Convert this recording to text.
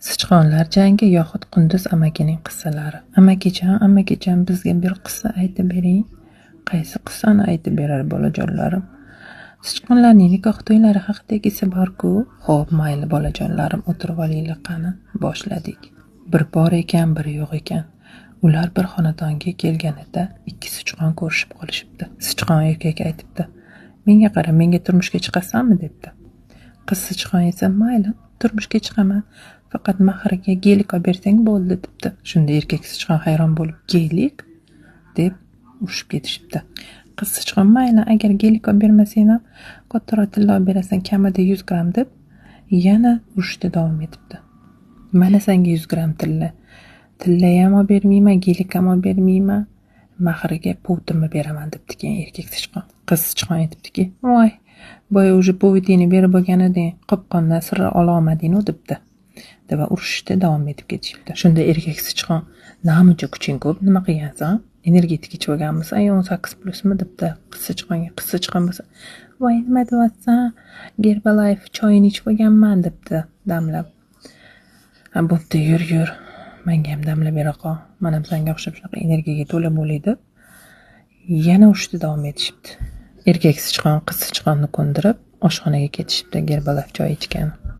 Sichqonlar jangi yoxud Qunduz amakining qissalari. Amakijon, bizga bir qissa aytib bering. Qaysi qissani aytib berar bolajonlarim? Sichqonlarning nikoh to'ylari haqidagisi bor-ku. Xo'p, mayli bolajonlarim, o'tirib olinglar qani. Boshladik. Bir bor ekan, bir yo'q ekan. Ular bir xonadonga kelganida ikki sichqon ko'rishib qolishibdi. Sichqon erkak aytibdi: "Menga qara, menga turmushga chiqasanmi?" debdi. Qiz sichqon esa: "Mayli, turmushga chiqaman. Faqat mahriga gelik olib bersang bo'ldi" debdi. Shunda erkak sichqon hayron bo'lib: "Gelik?" deb urushib ketishibdi. Qiz sichqon: "Mayli, agar gelik olib bermasang ham kattaroq tilla olib berasan, kamida 100 gram" deb yana urushda davom etibdi. "Mana senga 100 gram tilla. Tilla ham olib bermayman, gelik ham olib bermayman. Mahriga putimni beraman" debdi keyin erkak sichqon. Qiz sichqon aytibdiki: "Voy, boya уже puvitini berib bo'lgan eding, qopqondan sira ololmading-ku" debdi. Va urushishda davom etib ketishibdi. Shunda erkak sichqon: "Namuncha kuching ko'p, nima qilgansan? Energetik ichib olganmisan, 18+ debdi. Qiz sichqon bo'lsa: "Voy, nima deyapsan? Herbalife choyini ichib olganman" debdi damlab. "Ha, bo'pti, yur. Menga ham damlab bera qol. Men ham senga o'xshab shunaqa energiyaga to'la bo'lay" deb yana urushda davom etishibdi. Erkak sichqon qiz sichqonni ko'ndirib oshxonaga ketishibdi, Herbalife choy ichgan.